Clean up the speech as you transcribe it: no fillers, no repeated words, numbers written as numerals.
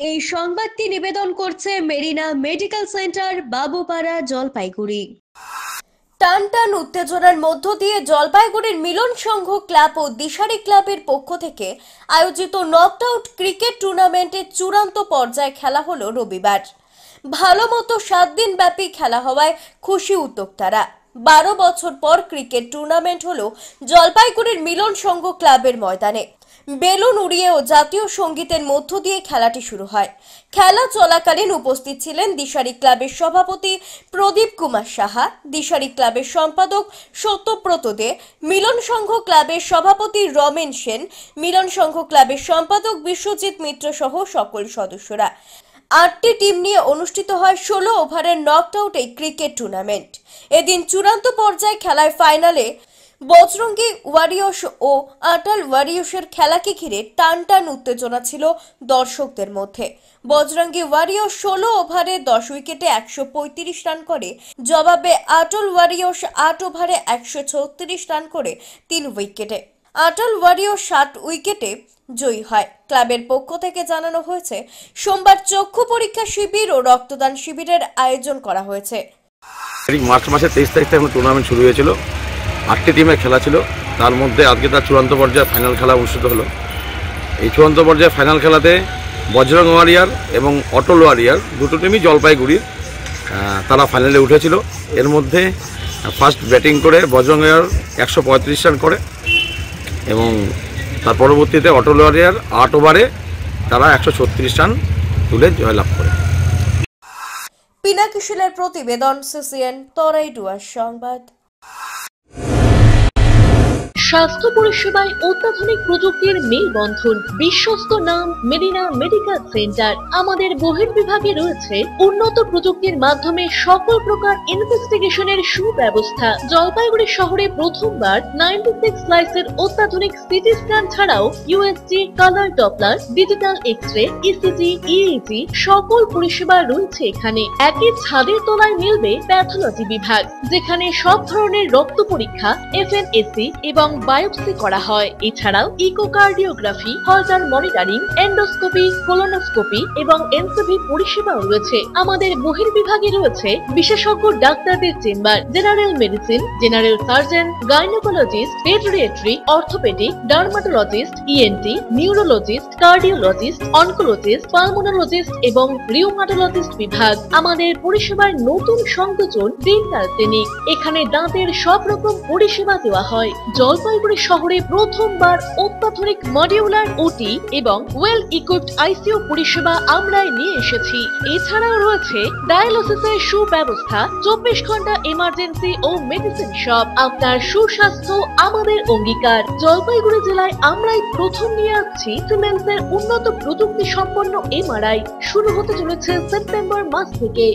এই সংবাদটি নিবেদন করছে মেরিনা মেডিকেল সেন্টার, বাবুপাড়া, জলপাইগুড়ি। টান টান উত্তেজনার মধ্য দিয়ে জলপাইগুড়ির মিলন সংঘ ক্লাব ও দিশারি ক্লাবের পক্ষ থেকে আয়োজিত নকআউট ক্রিকেট টুর্নামেন্টের চূড়ান্ত পর্যায়ে খেলা হলো রবিবার। ভালো মতো 7 দিন ব্যাপী খেলা হওয়ায় খুশি উদ্যোক্তারা। 12 বছর পর ক্রিকেট টুর্নামেন্ট হলো জলপাইগুড়ির মিলন সংঘ ক্লাবের ময়দানে। বেলুন উড়িয়ে ও জাতীয় সঙ্গীতের মধ্য দিয়ে খেলাটি শুরু হয়। খেলা চলাকালীন উপস্থিত ছিলেন দিশারি ক্লাবের সভাপতি প্রদীপ কুমার সাহা, দিশারি ক্লাবের সম্পাদক সত্যব্রত দে, মিলন সংঘ ক্লাবের সভাপতি রমেন সেন, মিলন সংঘ ক্লাবের সম্পাদক বিশ্বজিৎ মিত্র সহ সকল সদস্যরা। 8টি টিম নিয়ে অনুষ্ঠিত হয় 16 ওভারের নকআউট এই ক্রিকেট টুর্নামেন্ট। এদিন চূড়ান্ত পর্যায়ে খেলায় ফাইনালে বজরঙ্গী ওয়ারিয়র্স ও আটাল ওয়ারিয়র্সের খেলাকে ঘিরে টান টান উত্তেজনা ছিল দর্শকদের মধ্যে। বজরঙ্গী ওয়ারিয়র্স 16 ওভারে 10 উইকেটে 135 রান করে, জবাবে আটাল ওয়ারিয়র্স 8 ওভারে 136 রান করে 3 উইকেটে। আটাল ওয়ারিয়র্স 7 উইকেটে জয়ী হয়। ক্লাবের পক্ষ থেকে জানানো হয়েছে, সোমবার চক্ষু পরীক্ষা শিবির ও রক্তদান শিবিরের আয়োজন করা হয়েছে। মার্চ মাসের 23 তারিখ থেকে টুর্নামেন্ট শুরু হয়েছিল। 8টি টিমের খেলা ছিল, তার মধ্যে আজকে তার চূড়ান্ত পর্যায়ে ফাইনাল খেলা অনুষ্ঠিত হলো। এই চূড়ান্ত পর্যায়ে ফাইনাল খেলাতে বজরং ওয়ারিয়ার এবং অটল ওয়ারিয়ার দুটো টিমই জলপাইগুড়ির, তারা ফাইনালে উঠেছিল। এর মধ্যে ফার্স্ট ব্যাটিং করে বজরং ওয়ারিয়ার 135 রান করে এবং তার পরবর্তীতে অটল ওয়ারিয়ার 8 ওভারে তারা 136 রান তুলে জয়লাভ করে। পিনাকি শীলের প্রতিবেদন, সিসিএন তরাইডুয়ার সংবাদ। স্বাস্থ্য পরিষেবায় অত্যাধুনিক প্রযুক্তির মেলবন্ধন, বিশ্বস্ত নাম মেরিনা মেডিকেল সেন্টার। আমাদের বহির্বিভাগে রয়েছে উন্নত প্রযুক্তির মাধ্যমে সকল প্রকার ইনভেস্টিগেশনের সুব্যবস্থা। জলপাইগুড়ি শহরে প্রথমবার 96 স্লাইসের অত্যাধুনিক সিটি স্ক্যান ছাড়াও USG, colour Doppler, digital X-ray, ECG, EEG সকল পরিষেবা রয়েছে এখানে। একই ছাদের তলায় মিলবে প্যাথোলজি বিভাগ, যেখানে সব ধরনের রক্ত পরীক্ষা, এফএনএসি এবং বায়োপসি করা হয়। এছাড়াও ইকোকার্ডিওগ্রাফি, হলটার মনিটরিং, এন্ডোস্কোপি, কোলোনোস্কোপি এবং এনসিভি পরিষেবাও রয়েছে। আমাদের বহির্বিভাগে রয়েছে বিশেষজ্ঞ ডাক্তারদের chamber, general medicine, general surgeon, gynaecologist, পেডিয়াট্রি, orthopaedic, dermatologist, ENT, neurologist, cardiologist, oncologist, pulmonologist এবং রিউমাটোলজিস্ট বিভাগ। আমাদের পরিষেবার নতুন সংযোজন ডেন্টাল ক্লিনিক। এখানে দাঁতের সব রকম পরিষেবা দেওয়া হয়। জলপাইগুড়ি শহরে প্রথমবার অত্যাধুনিক মডিউলার ওটি এবং ওয়েল ইকুইপড আইসিইউ পরিষেবা আমরাই নিয়ে এসেছি। এছাড়াও রয়েছে ডায়ালিসিসের সুব্যবস্থা, 24 ঘন্টা এমার্জেন্সি ও মেডিসিন শপ। আপনার সুস্বাস্থ্য আমাদের অঙ্গীকার। জলপাইগুড়ি জেলায় আমরাই প্রথম নিয়ে আসছি সিমেন্সের উন্নত প্রযুক্তি সম্পন্ন এমআরআই। শুরু হতে চলেছে সেপ্টেম্বর মাস থেকে।